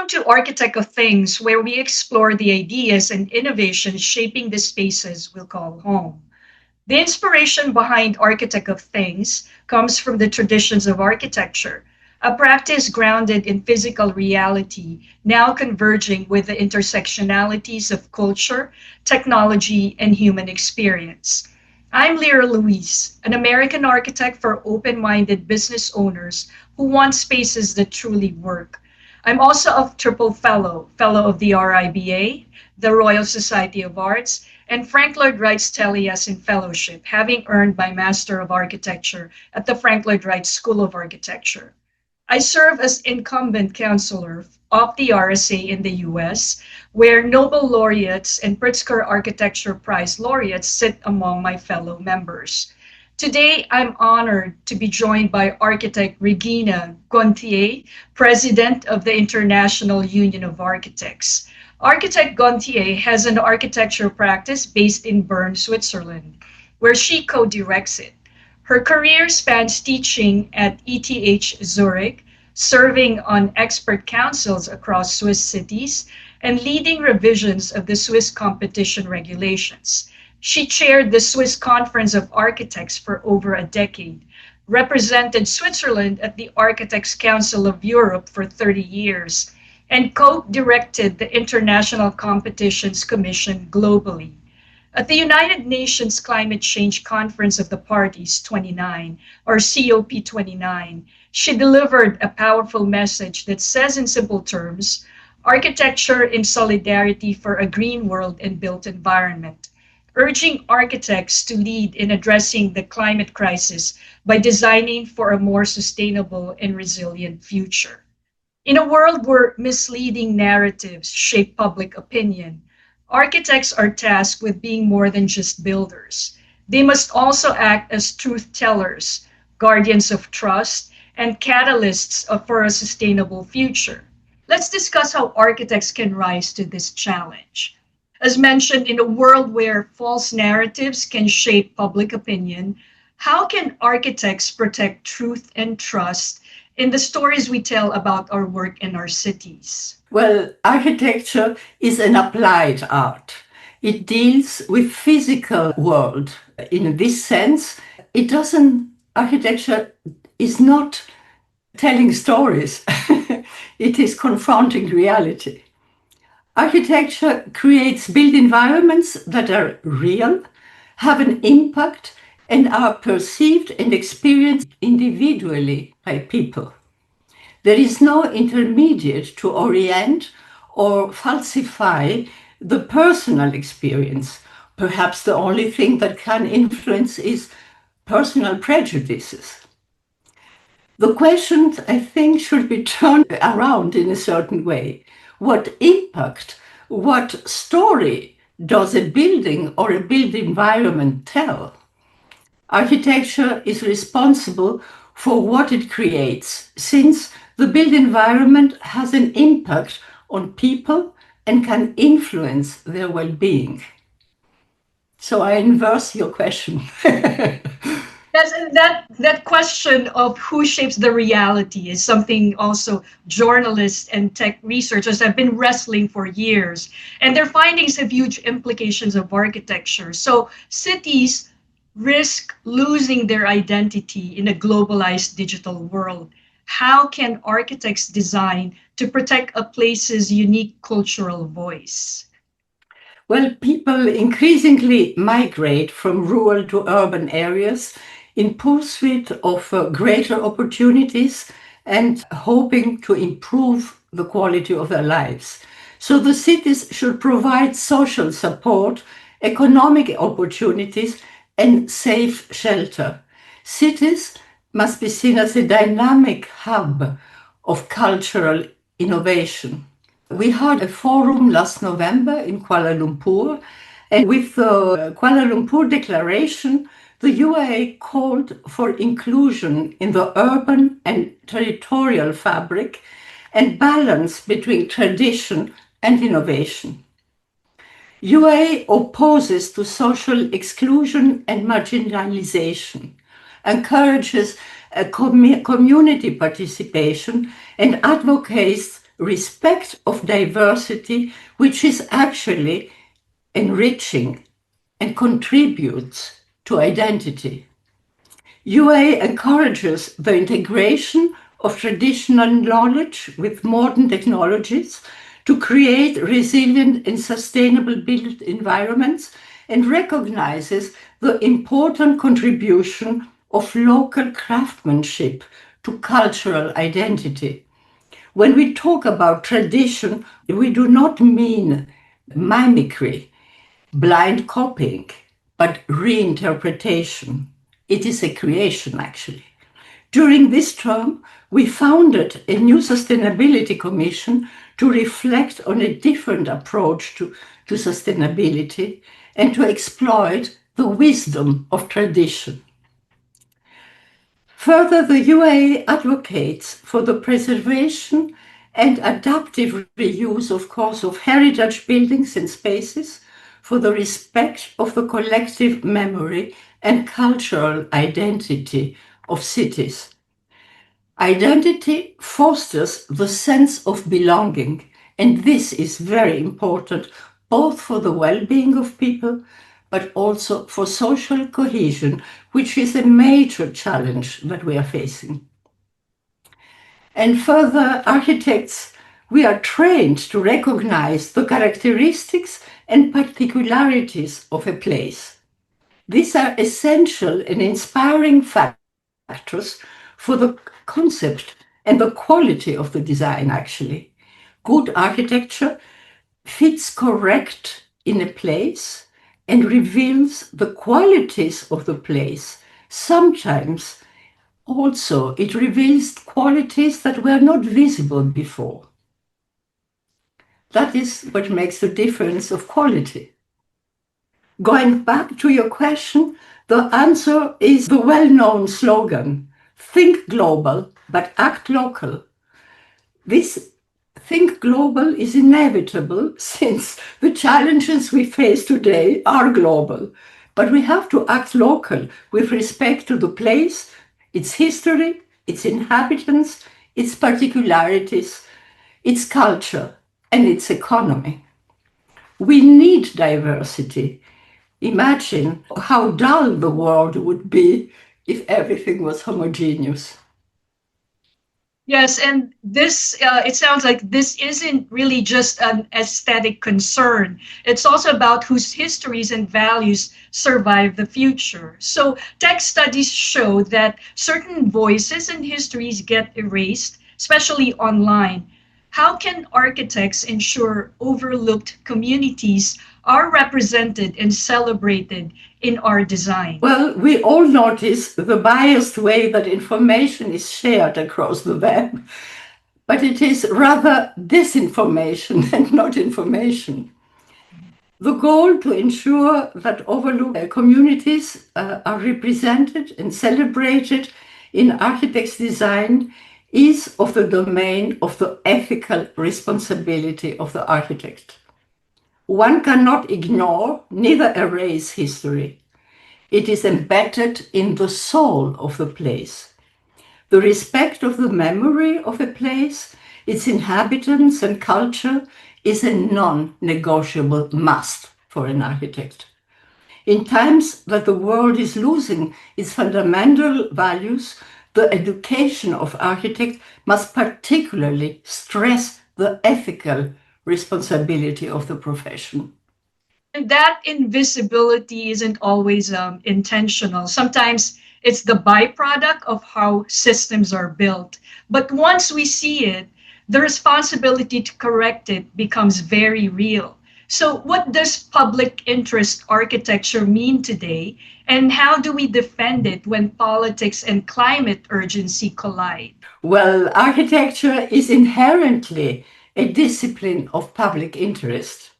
to Architect of Things, where we explore the ideas and innovations shaping the spaces we'll call home. The inspiration behind Architect of Things comes from the traditions of architecture, a practice grounded in physical reality, now converging with the intersectionalities of culture, technology, and human experience. I'm Lira Luis, an American architect for open minded business owners who want spaces that truly work. I'm also a triple fellow, fellow of the RIBA, the Royal Society of Arts, and Frank Lloyd Wright's Taliesin Fellowship, having earned my Master of Architecture at the Frank Lloyd Wright School of Architecture. I serve as incumbent counselor of the RSA in the US, where Nobel laureates and Pritzker Architecture Prize laureates sit among my fellow members. Today, I'm honored to be joined by architect Regina Gonthier, president of the International Union of Architects. Architect Gonthier has an architecture practice based in Bern, Switzerland, where she co-directs it. Her career spans teaching at ETH Zurich, serving on expert councils across Swiss cities, and leading revisions of the Swiss competition regulations. She chaired the Swiss Conference of Architects for over a decade, represented Switzerland at the Architects Council of Europe for 30 years, and co-directed the International Competitions Commission globally. At the United Nations Climate Change Conference of the Parties 29, or COP29, she delivered a powerful message that says in simple terms, architecture in solidarity for a green world and built environment, urging architects to lead in addressing the climate crisis by designing for a more sustainable and resilient future. In a world where misleading narratives shape public opinion, architects are tasked with being more than just builders. They must also act as truth tellers, guardians of trust, and catalysts for a sustainable future. Let's discuss how architects can rise to this challenge. As mentioned, in a world where false narratives can shape public opinion, how can architects protect truth and trust in the stories we tell about our work in our cities? Well, architecture is an applied art. It deals with physical world. In this sense, architecture is not telling stories. It is confronting reality. Architecture creates built environments that are real, have an impact, and are perceived and experienced individually by people. There is no intermediate to orient or falsify the personal experience. Perhaps the only thing that can influence is personal prejudices. The questions, I think, should be turned around in a certain way. What impact, what story does a building or a built environment tell? Architecture is responsible for what it creates, since the built environment has an impact on people and can influence their well-being. So I inverse your question. Yes, and that question of who shapes the reality is something also journalists and tech researchers have been wrestling for years. And their findings have huge implications of architecture. So cities risk losing their identity in a globalized digital world. How can architects design to protect a place's unique cultural voice? Well, people increasingly migrate from rural to urban areas in pursuit of greater opportunities and hoping to improve the quality of their lives. So the cities should provide social support, economic opportunities, and safe shelter. Cities must be seen as a dynamic hub of cultural innovation. We had a forum last November in Kuala Lumpur, and with the Kuala Lumpur Declaration, the UIA called for inclusion in the urban and territorial fabric and balance between tradition and innovation. UIA opposes to social exclusion and marginalization, encourages community participation, and advocates respect of diversity, which is actually enriching and contributes to identity. UA encourages the integration of traditional knowledge with modern technologies to create resilient and sustainable built environments and recognizes the important contribution of local craftsmanship to cultural identity. When we talk about tradition, we do not mean mimicry, blind copying, but reinterpretation. It is a creation, actually. During this term, we founded a new sustainability commission to reflect on a different approach to sustainability and to exploit the wisdom of tradition. Further, the UA advocates for the preservation and adaptive reuse, of course, of heritage buildings and spaces, for the respect of the collective memory and cultural identity of cities. Identity fosters the sense of belonging, and this is very important both for the well-being of people but also for social cohesion, which is a major challenge that we are facing. And further, architects, we are trained to recognize the characteristics and particularities of a place. These are essential and inspiring factors for the concept and the quality of the design, actually. Good architecture fits correct in a place and reveals the qualities of the place. Sometimes also it reveals qualities that were not visible before. That is what makes the difference of quality. Going back to your question, the answer is the well-known slogan, think global, but act local. This think global is inevitable since the challenges we face today are global. But we have to act local with respect to the place, its history, its inhabitants, its particularities, its culture, and its economy. We need diversity. Imagine how dull the world would be if everything was homogeneous. Yes, and this, it sounds like this isn't really just an aesthetic concern. It's also about whose histories and values survive the future. So, tech studies show that certain voices and histories get erased, especially online. How can architects ensure overlooked communities are represented and celebrated in our design? Well, we all notice the biased way that information is shared across the web, but it is rather disinformation and not information. The goal to ensure that overlooked communities are represented and celebrated in architects' design is of the domain of the ethical responsibility of the architect. One cannot ignore, neither erase history. It is embedded in the soul of the place. The respect of the memory of a place, its inhabitants and culture is a non-negotiable must for an architect. In times that the world is losing its fundamental values, the education of architects must particularly stress the ethical responsibility of the profession. And that invisibility isn't always intentional. Sometimes it's the byproduct of how systems are built. But once we see it, the responsibility to correct it becomes very real. So, what does public interest architecture mean today? And how do we defend it when politics and climate urgency collide? Well, architecture is inherently a discipline of public interest.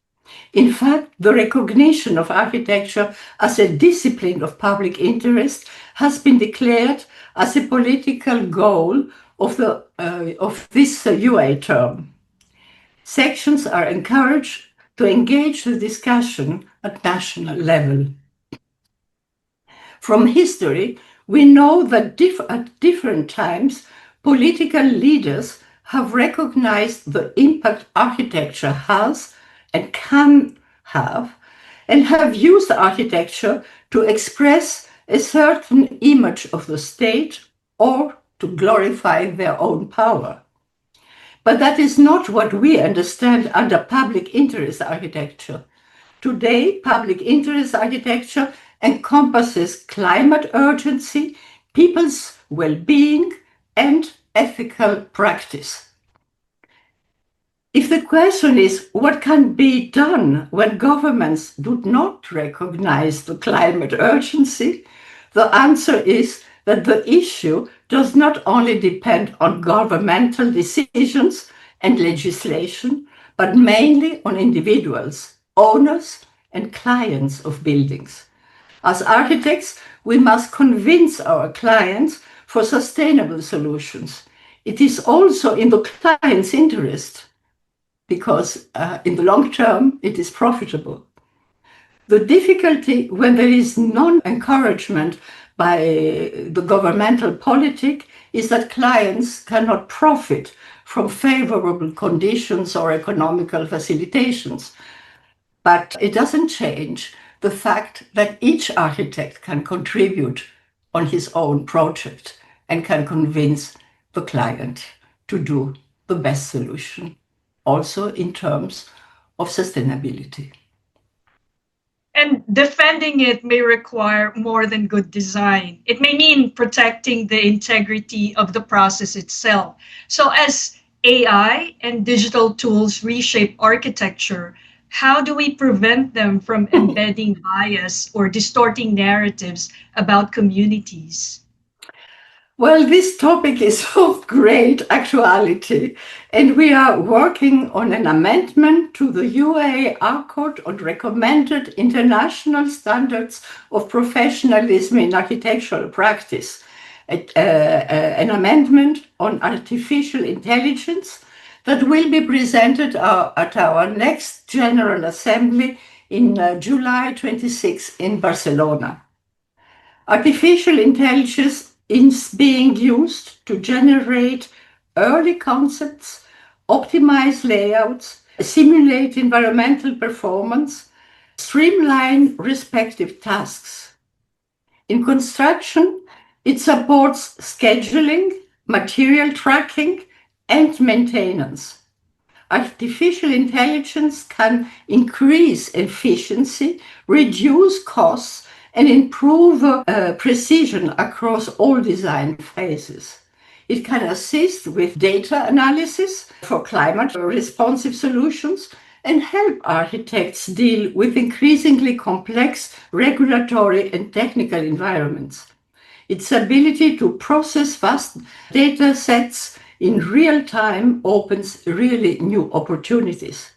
In fact, the recognition of architecture as a discipline of public interest has been declared as a political goal of this UA term. Sections are encouraged to engage the discussion at national level. From history, we know that at different times, political leaders have recognized the impact architecture has and can have, and have used architecture to express a certain image of the state or to glorify their own power. But that is not what we understand under public interest architecture. Today, public interest architecture encompasses climate urgency, people's well-being, and ethical practice. If the question is what can be done when governments do not recognize the climate urgency, the answer is that the issue does not only depend on governmental decisions and legislation, but mainly on individuals, owners, and clients of buildings. As architects, we must convince our clients for sustainable solutions. It is also in the client's interest because in the long term, it is profitable. The difficulty when there is non-encouragement by the governmental politic is that clients cannot profit from favorable conditions or economical facilitations. But it doesn't change the fact that each architect can contribute on his own project and can convince the client to do the best solution, also in terms of sustainability. And defending it may require more than good design. It may mean protecting the integrity of the process itself. So, as AI and digital tools reshape architecture, how do we prevent them from embedding bias or distorting narratives about communities? Well, this topic is of great actuality, and we are working on an amendment to the UIA Code on recommended international standards of professionalism in architectural practice, an amendment on artificial intelligence that will be presented at our next General Assembly in July 26 in Barcelona. Artificial intelligence is being used to generate early concepts, optimize layouts, simulate environmental performance, streamline respective tasks. In construction, it supports scheduling, material tracking, and maintenance. Artificial intelligence can increase efficiency, reduce costs, and improve precision across all design phases. It can assist with data analysis for climate responsive solutions and help architects deal with increasingly complex regulatory and technical environments. Its ability to process vast data sets in real time opens really new opportunities.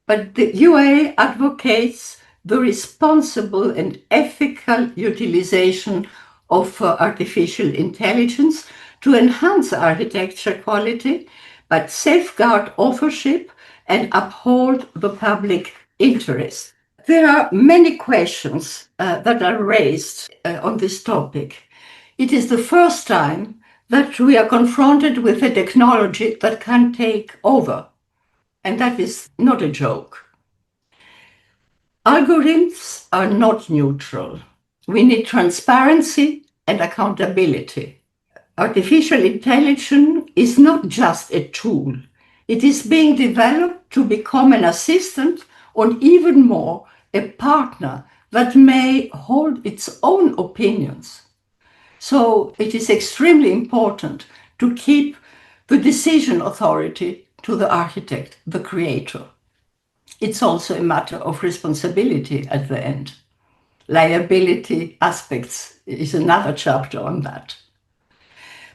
But the UA advocates the responsible and ethical utilization of artificial intelligence to enhance architecture quality, but safeguard authorship and uphold the public interest. There are many questions that are raised on this topic. It is the first time that we are confronted with a technology that can take over, and that is not a joke. Algorithms are not neutral. We need transparency and accountability. Artificial intelligence is not just a tool. It is being developed to become an assistant or even more a partner that may hold its own opinions. So it is extremely important to keep the decision authority to the architect, the creator. It's also a matter of responsibility at the end. Liability aspects is another chapter on that.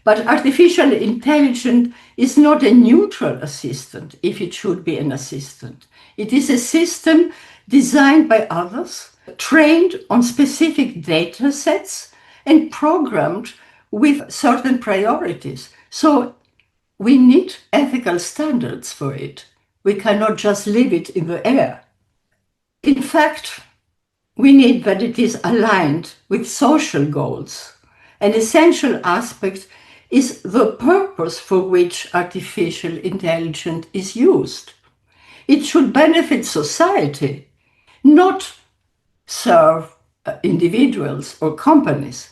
But artificial intelligence is not a neutral assistant, if it should be an assistant. It is a system designed by others, trained on specific data sets, and programmed with certain priorities. So we need ethical standards for it. We cannot just leave it in the air. In fact, we need that it is aligned with social goals. An essential aspect is the purpose for which artificial intelligence is used. It should benefit society, not serve individuals or companies.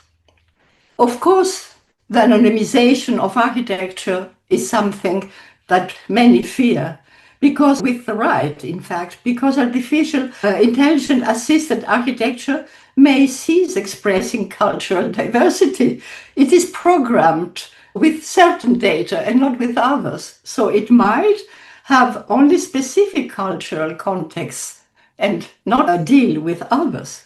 Of course, the anonymization of architecture is something that many fear, because with the right, in fact, because artificial intelligence assisted architecture may cease expressing cultural diversity. It is programmed with certain data and not with others. So it might have only specific cultural contexts and not deal with others.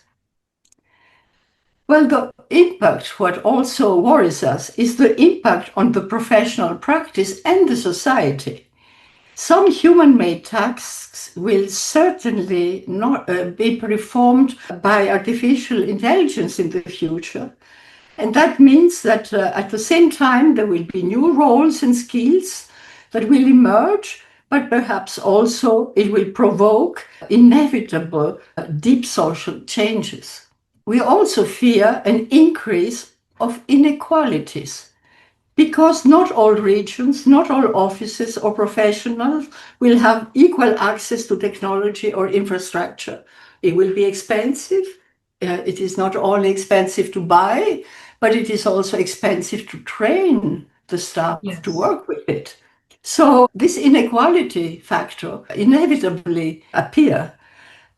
Well, the impact, what also worries us, is the impact on the professional practice and the society. Some human-made tasks will certainly not be performed by artificial intelligence in the future. And that means that at the same time, there will be new roles and skills that will emerge, but perhaps also it will provoke inevitable deep social changes. We also fear an increase of inequalities, because not all regions, not all offices or professionals will have equal access to technology or infrastructure. It will be expensive. It is not only expensive to buy, but it is also expensive to train the staff to Yes. work with it. So this inequality factor inevitably appear,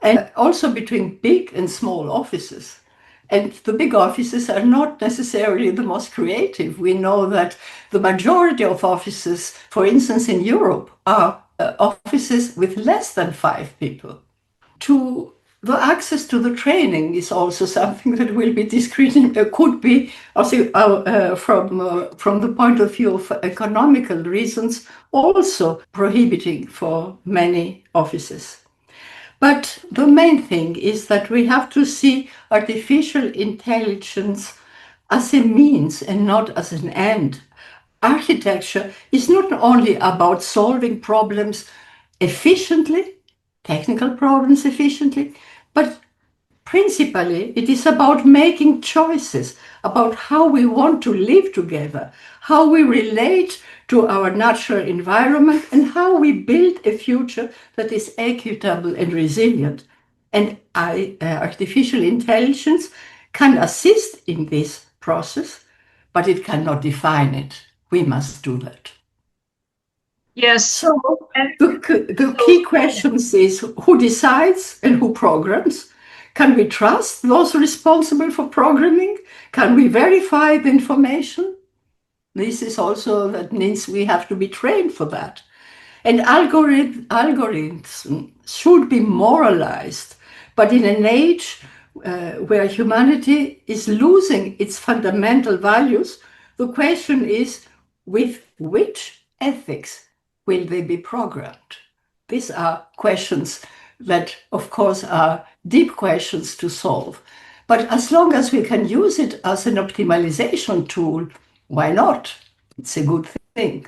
and also between big and small offices. And the big offices are not necessarily the most creative. We know that the majority of offices, for instance, in Europe, are offices with less than 5 people. The access to the training is also something that will be could be also from the point of view of economical reasons also prohibiting for many offices. But the main thing is that we have to see artificial intelligence as a means and not as an end. Architecture is not only about solving problems efficiently, technical problems efficiently, but principally, it is about making choices about how we want to live together, how we relate to our natural environment, and how we build a future that is equitable and resilient. And artificial intelligence can assist in this process, but it cannot define it. We must do that. Yes. So And the so, key questions is who decides and who programs? Can we trust those responsible for programming? Can we verify the information? This is also, that means we have to be trained for that. And algorithms should be moralized, but in an age where humanity is losing its fundamental values, the question is, with which ethics will they be programmed? These are questions that, of course, are deep questions to solve. But as long as we can use it as an optimization tool, why not? It's a good thing.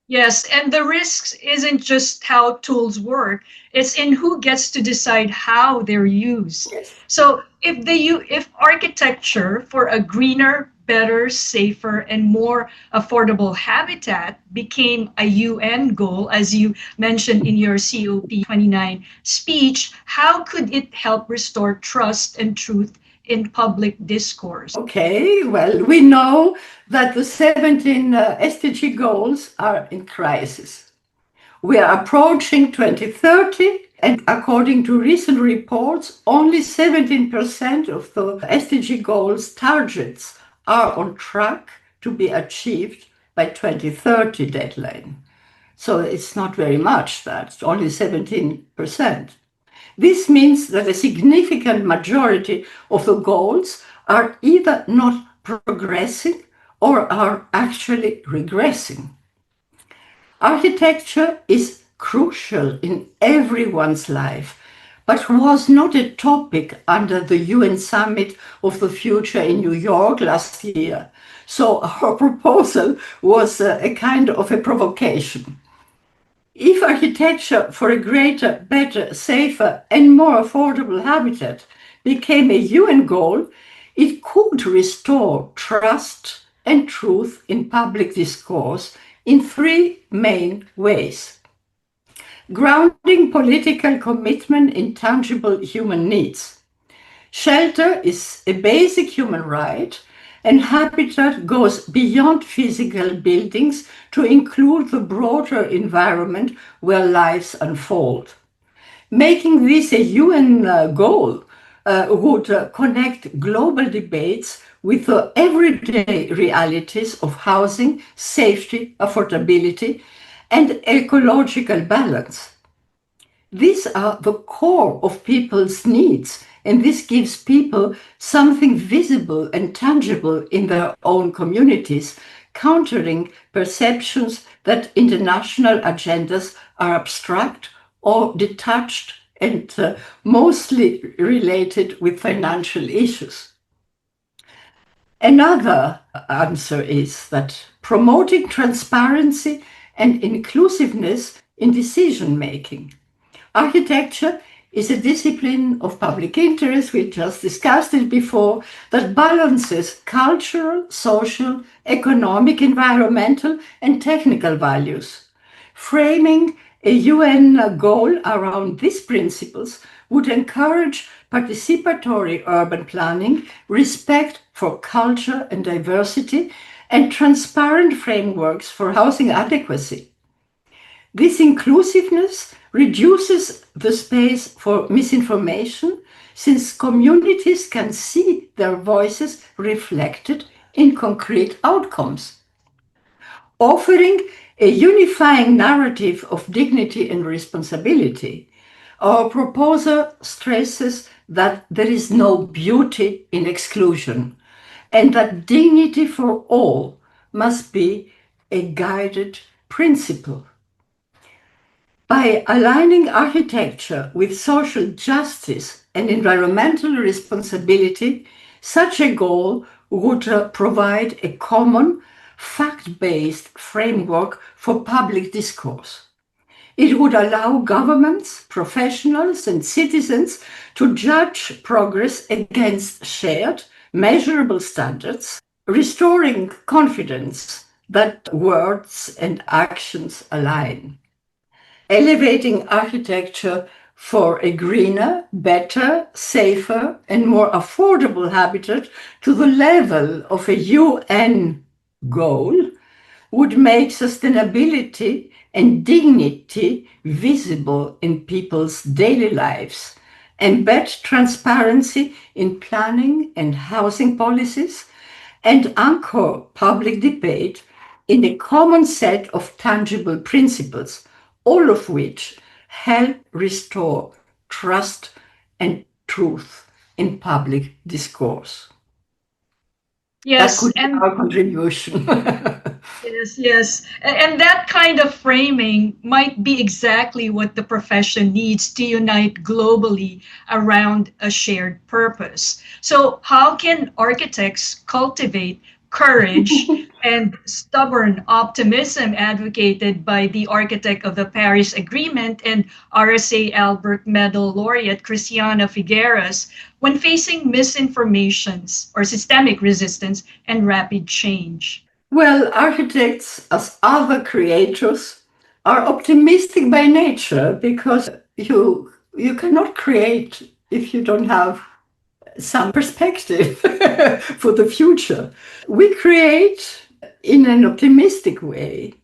yes, and the risks isn't just how tools work, it's in who gets to decide how they're used. Yes. So if architecture for a greener, better, safer, and more affordable habitat became a UN goal, as you mentioned in your COP29 speech, how could it help restore trust and truth in public discourse? Okay, well, we know that the 17 SDG goals are in crisis. We are approaching 2030, and according to recent reports, only 17% of the SDG goals targets are on track to be achieved by 2030 deadline. So it's not very much, that's only 17%. This means that a significant majority of the goals are either not progressing or are actually regressing. Architecture is crucial in everyone's life, but was not a topic under the UN Summit of the Future in New York last year. So our proposal was a kind of a provocation. If architecture for a greater, better, safer, and more affordable habitat became a UN goal, it could restore trust and truth in public discourse in three main ways: grounding political commitment in tangible human needs. Shelter is a basic human right, and habitat goes beyond physical buildings to include the broader environment where lives unfold. Making this a UN goal would connect global debates with the everyday realities of housing, safety, affordability, and ecological balance. These are the core of people's needs, and this gives people something visible and tangible in their own communities, countering perceptions that international agendas are abstract or detached and mostly related with financial issues. Another answer is that promoting transparency and inclusiveness in decision making. Architecture is a discipline of public interest, we just discussed it before, that balances cultural, social, economic, environmental, and technical values. Framing a UN goal around these principles would encourage participatory urban planning, respect for culture and diversity, and transparent frameworks for housing adequacy. This inclusiveness reduces the space for misinformation, since communities can see their voices reflected in concrete outcomes. Offering a unifying narrative of dignity and responsibility, our proposal stresses that there is no beauty in exclusion and that dignity for all must be a guided principle. By aligning architecture with social justice and environmental responsibility, such a goal would provide a common, fact-based framework for public discourse. It would allow governments, professionals, and citizens to judge progress against shared, measurable standards, restoring confidence that words and actions align. Elevating architecture for a greener, better, safer, and more affordable habitat to the level of a UN goal would make sustainability and dignity visible in people's daily lives, embed transparency in planning and housing policies, and anchor public debate in a common set of tangible principles, all of which help restore trust and truth in public discourse. That Yes, could be and our contribution. yes, yes. And that kind of framing might be exactly what the profession needs to unite globally around a shared purpose. So, how can architects cultivate courage and stubborn optimism advocated by the architect of the Paris Agreement and RSA Albert Medal laureate Christiana Figueres when facing misinformations or systemic resistance and rapid change? Well, architects, as other creators, are optimistic by nature because you cannot create if you don't have some perspective for the future. We create in an optimistic way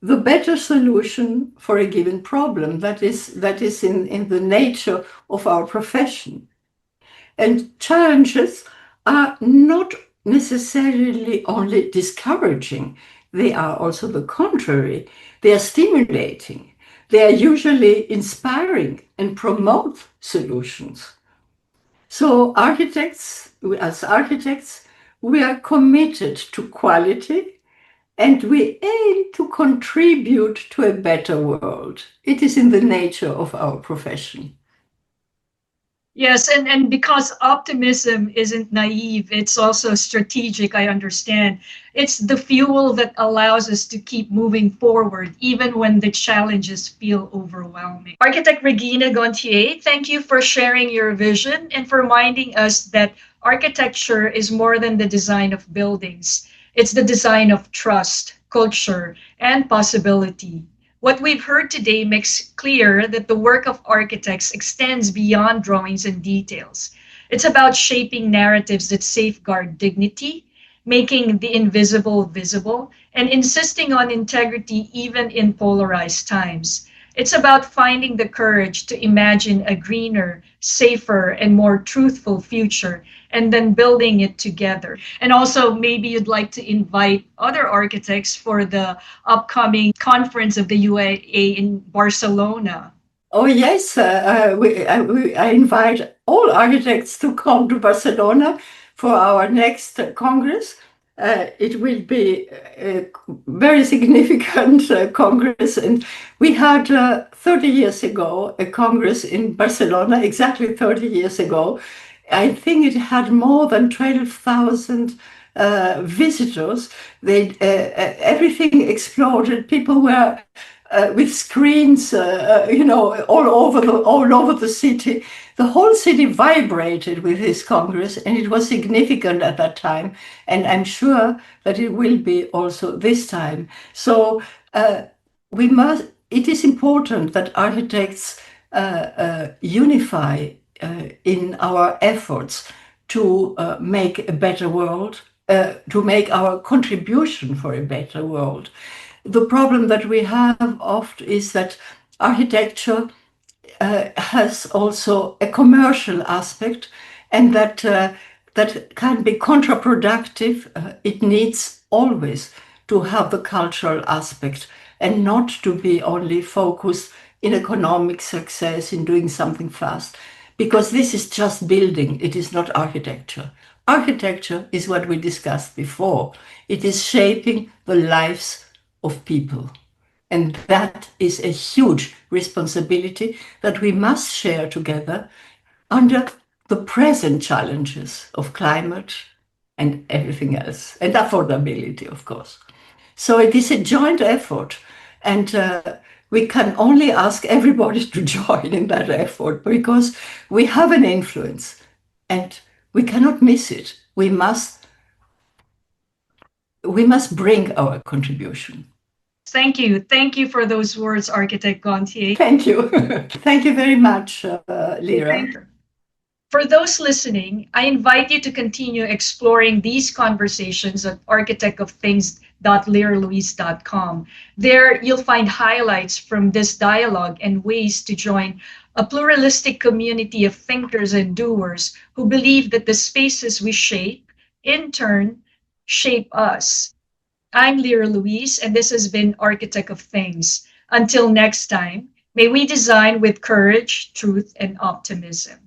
the better solution for a given problem that is in the nature of our profession. And challenges are not necessarily only discouraging, they are also the contrary. They are stimulating. They are usually inspiring and promote solutions. So as architects, we are committed to quality and we aim to contribute to a better world. It is in the nature of our profession. Yes, and because optimism isn't naive, it's also strategic, I understand. It's the fuel that allows us to keep moving forward, even when the challenges feel overwhelming. Architect Regina Gonthier, thank you for sharing your vision and for reminding us that architecture is more than the design of buildings. It's the design of trust, culture, and possibility. What we've heard today makes clear that the work of architects extends beyond drawings and details. It's about shaping narratives that safeguard dignity, making the invisible visible, and insisting on integrity even in polarized times. It's about finding the courage to imagine a greener, safer, and more truthful future, and then building it together. And also, maybe you'd like to invite other architects for the upcoming conference of the UIA in Barcelona. Oh, yes, I invite all architects to come to Barcelona for our next Congress. It will be a very significant Congress. And we had 30 years ago a Congress in Barcelona, exactly 30 years ago. I think it had more than 12,000 visitors. Everything exploded. People were with screens, all over the city. The whole city vibrated with this Congress, and it was significant at that time. And I'm sure that it will be also this time. So we must. It is important that architects unify in our efforts to make a better world, to make our contribution for a better world. The problem that we have often is that architecture has also a commercial aspect, and that can be counterproductive. It needs always to have the cultural aspect and not to be only focused in economic success, in doing something fast, because this is just building, it is not architecture. Architecture is what we discussed before. It is shaping the lives of people. And that is a huge responsibility that we must share together under the present challenges of climate and everything else, and affordability, of course. So it is a joint effort, and we can only ask everybody to join in that effort because we have an influence and we cannot miss it. We must bring our contribution. Thank you. Thank you for those words, Architect Gonthier. Thank you. Thank you very much, Lira. For those listening, I invite you to continue exploring these conversations at architectofthings.liraluis.com. There, you'll find highlights from this dialogue and ways to join a pluralistic community of thinkers and doers who believe that the spaces we shape, in turn, shape us. I'm Lira Luis, and this has been Architect of Things. Until next time, may we design with courage, truth, and optimism.